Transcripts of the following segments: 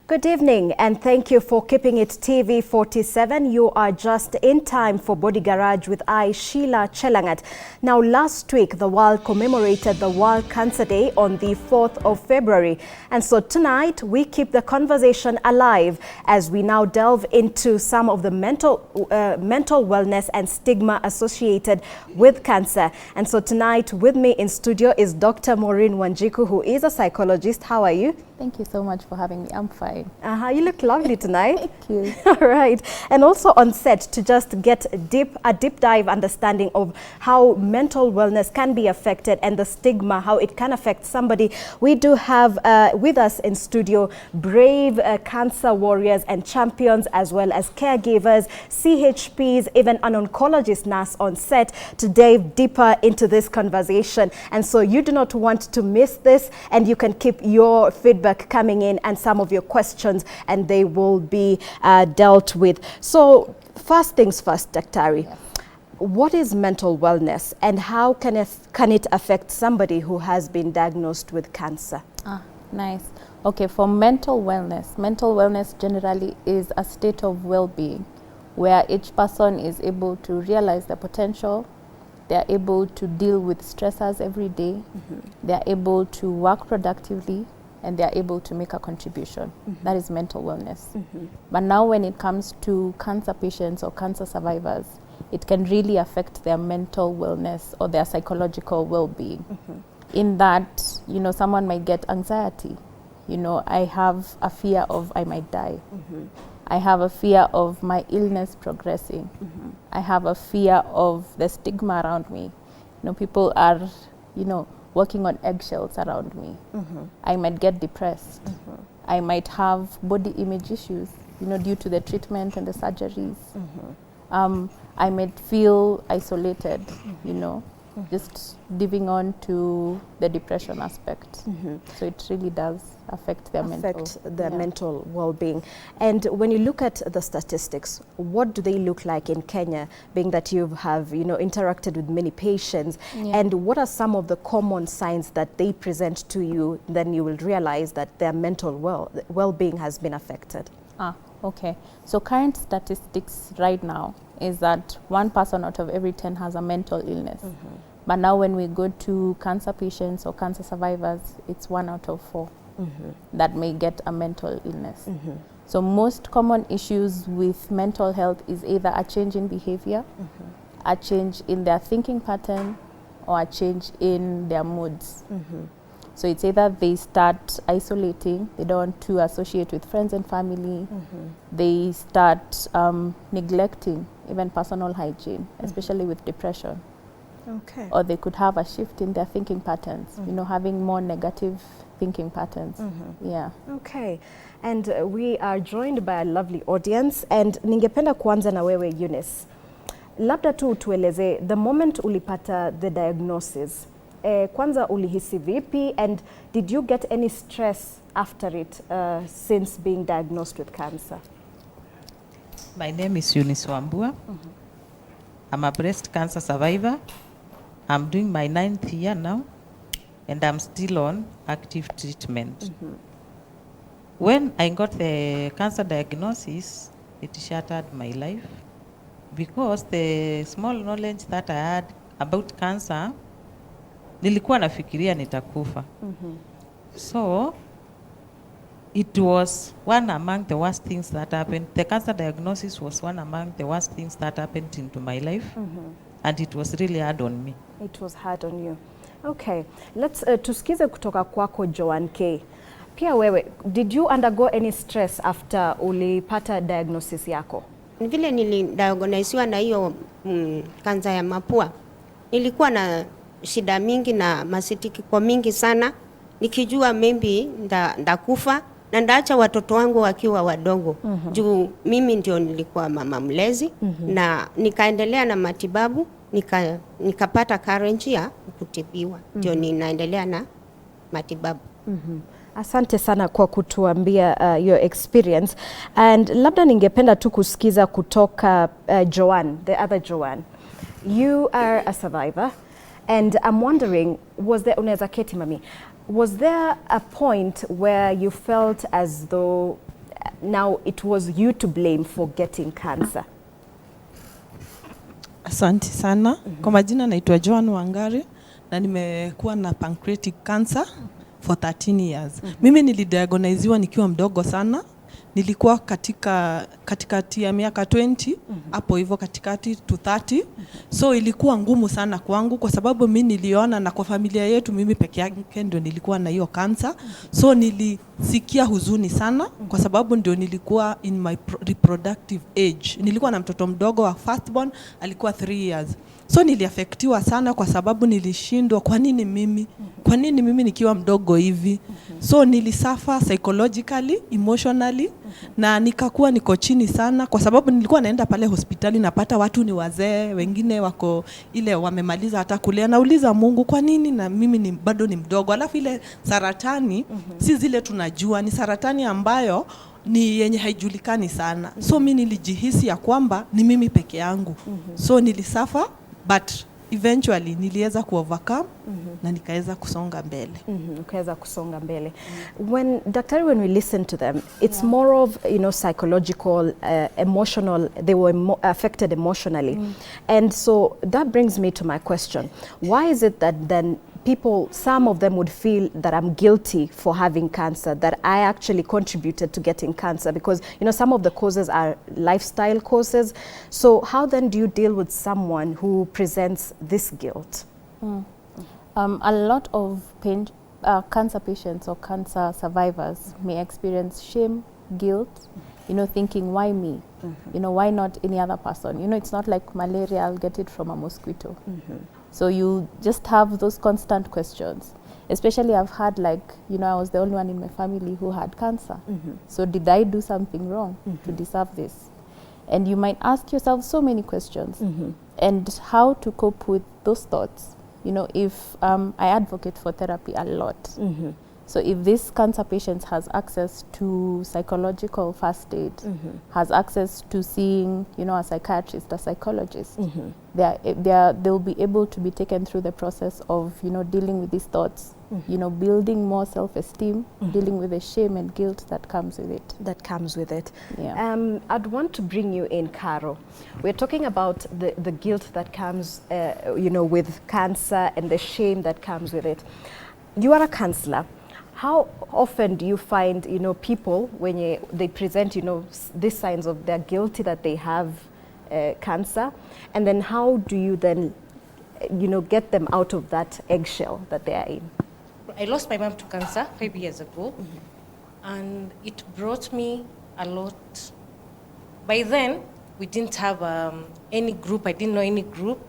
Good evening and thank you for keeping it TV 47. You are just in time for Body Garage with I, Sheila Chelangat. Now last week the world commemorated the World Cancer Day on the 4th of February. And so tonight we keep the conversation alive as we now delve into some of the mental wellness and stigma associated with cancer. And so tonight with me in studio is Dr. Maureen Wanjiku, who is a psychologist. How are you? Thank you so much for having me. I'm fine. You look lovely tonight. Thank you. All right. And also on set to just get a deep dive understanding of how mental wellness can be affected and the stigma, how it can affect somebody. We do have with us in studio brave cancer warriors and champions, as well as caregivers, CHPs, even an oncologist nurse on set to dive deeper into this conversation. And so you do not want to miss this, and you can keep your feedback coming in and some of your questions, and they will be dealt with. So first things first, Dr. Yeah. What is mental wellness and how can it affect somebody who has been diagnosed with cancer? Nice. Okay, for mental wellness generally is a state of well-being where each person is able to realize their potential. They're able to deal with stressors every day. They're able to work productively, and they're able to make a contribution. That is mental wellness. But now when it comes to cancer patients or cancer survivors, it can really affect their mental wellness or their psychological well-being. In that, you know, someone might get anxiety. You know, I have a fear of I might die. I have a fear of my illness progressing. I have a fear of the stigma around me. You know, people are, you know, walking on eggshells around me. I might get depressed. I might have body image issues, you know, due to the treatment and the surgeries. I might feel isolated, you know, just living on to the depression aspect. So it really does affect their mental well-being. And when you look at the statistics, what do they look like in Kenya, being that you have, you know, interacted with many patients? And what are some of the common signs that they present to you? Then you will realize that their mental well-being has been affected. Okay. So current statistics right now is that 1 person out of every 10 has a mental illness. But now when we go to cancer patients or cancer survivors, it's 1 out of 4 that may get a mental illness. So most common issues with mental health is either a change in behavior, a change in their thinking pattern, or a change in their moods. So it's either they start isolating, they don't want to associate with friends and family, they start neglecting even personal hygiene, especially with depression. Or they could have a shift in their thinking patterns, you know, having more negative thinking patterns. Okay. And we are joined by a lovely audience, and ningependa kuanza na wewe Eunice. Labda tu tueleze, the moment ulipata the diagnosis, kwanza ulihisi vipi, and did you get any stress after it since being diagnosed with cancer? My name is Eunice Wambua. I'm a breast cancer survivor. I'm doing my 9th year now, and I'm still on active treatment. When I got the cancer diagnosis, it shattered my life because the small knowledge that I had about cancer, nilikuwa nafikiria nitakufa. So it was one among the worst things that happened. The cancer diagnosis was one among the worst things that happened into my life. And it was really hard on me. It was hard on you. Okay, let's tusikize kutoka kwako Joan K. Pia wewe, did you undergo any stress after ulipata diagnosis yako? Vile nilidiagnosewa na hiyo kansa ya mapua, nilikuwa na shida mingi na masitikiko mingi sana, nikijua maybe ndakufa na ndaacha watoto wangu wakiwa wadogo. Juu mimi ndio nilikuwa mama mlezi, na nikaendelea na matibabu, nikapata courage ya kutibiwa. Ndio ninaendelea na matibabu. Asante sana kwa kutuambia your experience, and labda ningependa tu kusikiza kutoka Joan, the other Joan. You are a survivor, and I'm wondering, was there a point where you felt as though now it was you to blame for getting cancer? Asante sana. Kwa majina naitwa Joan Wangari na nimekuwa na pancreatic cancer for 13 years. Mimi nilidiagoniziwa nikiwa mdogo sana. Nilikuwa katikati ya miaka 20, hapo hivyo katikati to 30. So ilikuwa ngumu sana kwangu kwa sababu mimi niliona na kwa familia yetu mimi peke yake ndio nilikuwa na hiyo cancer. So nilisikia huzuni sana kwa sababu ndio nilikuwa in my reproductive age. Nilikuwa na mtoto mdogo wa firstborn, alikuwa 3 years. So niliafektiwa sana kwa sababu nilishindwa kwa nini mimi nikiwa mdogo hivi. So nilisuffer psychologically, emotionally, na nikakuwa niko chini sana kwa sababu nilikuwa naenda pale hospitali napata watu ni wazee, wengine wako ile wamemaliza hata kulea. Nauliza Mungu kwa nini na mimi bado ni mdogo. Alafu ile saratani si zile tunajua, ni saratani ambayo ni yenye haijulikani sana. So mimi nilijihisi ya kwamba ni mimi peke yangu. So nilisuffer, but eventually niliweza kuovercome na nikaweza kusonga mbele. Ukaweza kusonga mbele. When we listen to them, it's more of, psychological, emotional. They were affected emotionally. And so that brings me to my question. Why is it that then some of them would feel that I'm guilty for having cancer, that I actually contributed to getting cancer? Because, some of the causes are lifestyle causes. So how then do you deal with someone who presents this guilt? A lot of cancer patients or cancer survivors may experience shame, guilt, thinking, why me? Why not any other person? It's not like malaria, I'll get it from a mosquito. So you just have those constant questions. Especially I've had I was the only one in my family who had cancer. So did I do something wrong to deserve this? And you might ask yourself so many questions. And how to cope with those thoughts. If I advocate for therapy a lot. So if this cancer patient has access to psychological first aid, has access to seeing, a psychiatrist, a psychologist, they'll be able to be taken through the process of, dealing with these thoughts, building more self-esteem, dealing with the shame and guilt that comes with it. Yeah. I'd want to bring you in, Caro. We're talking about the guilt that comes, with cancer and the shame that comes with it. You are a counselor. How often do you find, people, when they present, these signs of they're guilty that they have cancer, and then how do you then, get them out of that eggshell that they are in? I lost my mom to cancer 5 years ago, and it brought me a lot. By then, we didn't have any group. I didn't know any group.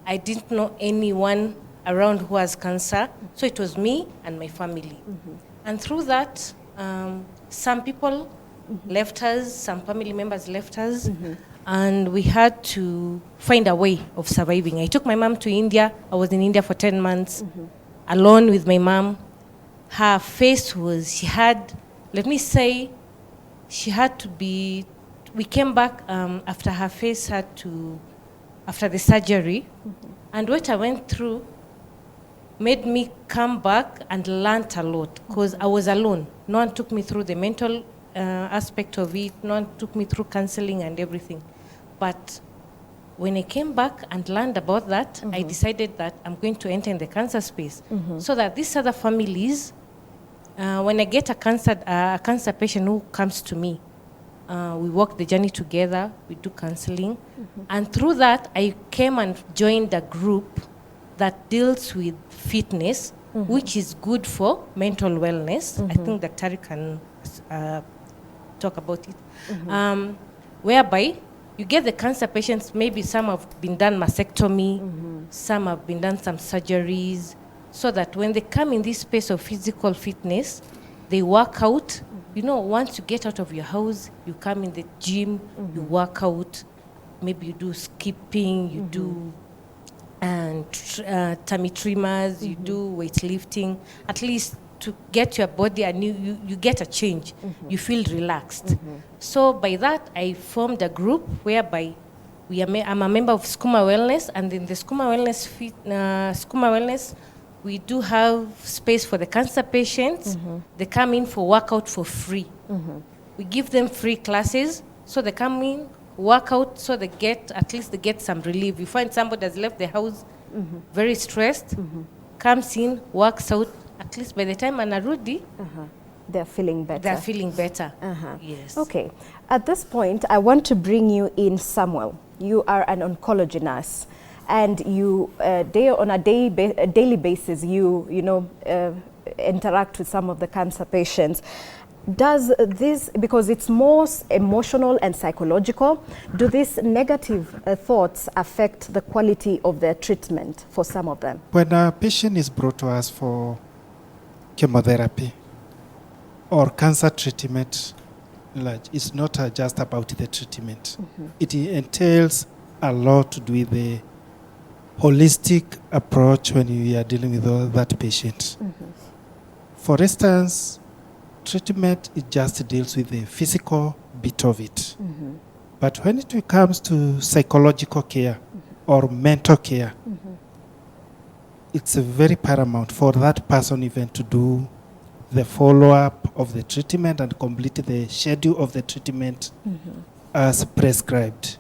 I didn't know anyone around who has cancer. So it was me and my family. And through that, some people left us, some family members left us, and we had to find a way of surviving. I took my mom to India. I was in India for 10 months, alone with my mom. Her face was, let me say, she had to be, we came back after her face after the surgery, and what I went through made me come back and learnt a lot, because I was alone. No one took me through the mental aspect of it. No one took me through counseling and everything. But when I came back and learned about that, I decided that I'm going to enter in the cancer space, so that these other families, when I get a cancer patient who comes to me, we walk the journey together, we do counseling. And through that, I came and joined a group that deals with fitness, which is good for mental wellness. I think that Tari can talk about it. Whereby you get the cancer patients, maybe some have been done mastectomy, some have been done some surgeries, so that when they come in this space of physical fitness, they work out. Once you get out of your house, you come in the gym, you work out, maybe you do skipping, you do tummy trimmers, you do weightlifting, at least to get your body and you get a change, you feel relaxed. So by that, I formed a group whereby I'm a member of Skuma Wellness, and in the Skuma Wellness, we do have space for the cancer patients. They come in for workout for free. We give them free classes, so they come in, work out, so they get some relief. You find somebody has left the house very stressed, comes in, works out, at least by the time anarudi, They're feeling better. they're feeling better. Yes. Okay. At this point, I want to bring you in, Samuel. You are an oncology nurse, and you on a daily basis, you interact with some of the cancer patients. Does this, because it's more emotional and psychological, do these negative thoughts affect the quality of their treatment for some of them? When a patient is brought to us for chemotherapy or cancer treatment, it's not just about the treatment. It entails a lot to do with the holistic approach when you are dealing with that patient. For instance, treatment, it just deals with the physical bit of it. But when it comes to psychological care or mental care, it's very paramount for that person even to do the follow-up of the treatment and complete the schedule of the treatment as prescribed.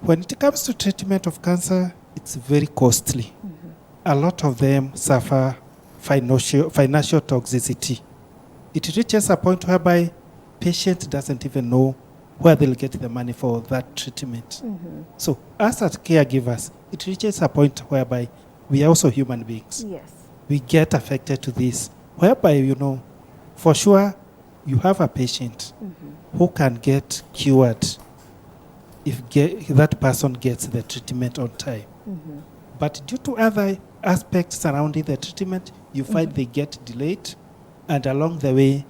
When it comes to treatment of cancer, it's very costly. A lot of them suffer financial toxicity. It reaches a point whereby patient doesn't even know where they'll get the money for that treatment. So as caregivers, it reaches a point whereby we are also human beings. Yes. We get affected to this, whereby, for sure, you have a patient who can get cured if that person gets the treatment on time. But due to other aspects surrounding the treatment, you find they get delayed, and along the way,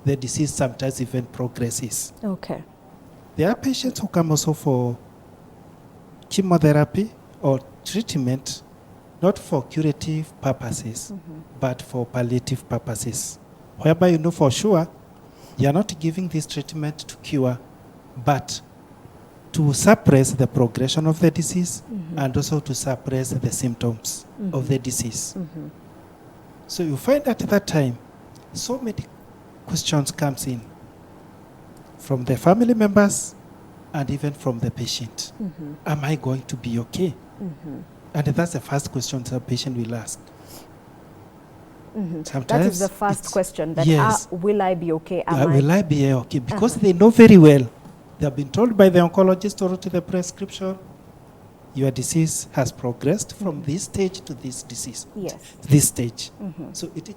the disease sometimes even progresses. Okay. There are patients who come also for chemotherapy or treatment, not for curative purposes, but for palliative purposes, whereby for sure you are not giving this treatment to cure, but to suppress the progression of the disease and also to suppress the symptoms of the disease. So you find at that time, so many questions comes in from the family members and even from the patient. Am I going to be okay? And that's the first question the patient will ask. That is the first question, that yes. Will I be okay? Will I be okay? Because they know very well. They have been told by the oncologist or wrote the prescription, your disease has progressed from this stage to this disease. Yes. This stage. So it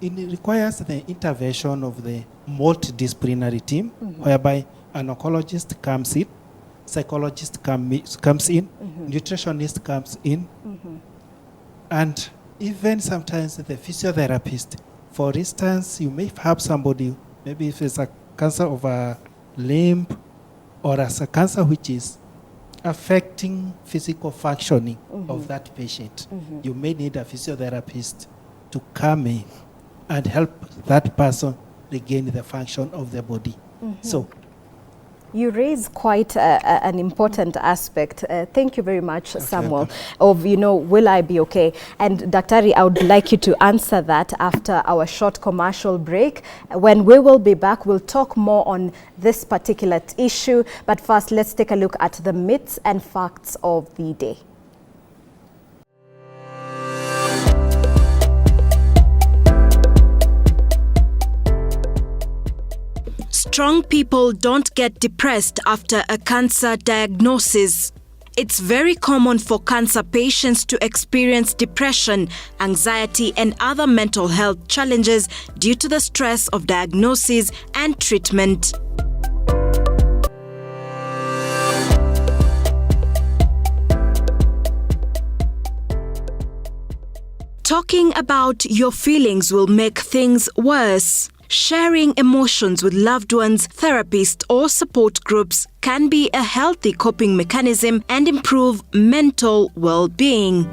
requires the intervention of the multidisciplinary team, whereby an oncologist comes in, psychologist comes in, nutritionist comes in, and even sometimes the physiotherapist. For instance, you may have somebody, maybe if it's a cancer of a limb or as a cancer which is affecting physical functioning of that patient, you may need a physiotherapist to come in and help that person regain the function of the body. So you raise quite an important aspect. Thank you very much, Samuel, of, will I be okay? And Daktari, I would like you to answer that after our short commercial break. When we will be back, we'll talk more on this particular issue. But first, let's take a look at the myths and facts of the day. Strong people don't get depressed after a cancer diagnosis. It's very common for cancer patients to experience depression, anxiety, and other mental health challenges due to the stress of diagnosis and treatment. Talking about your feelings will make things worse. Sharing emotions with loved ones, therapists, or support groups can be a healthy coping mechanism and improve mental well-being.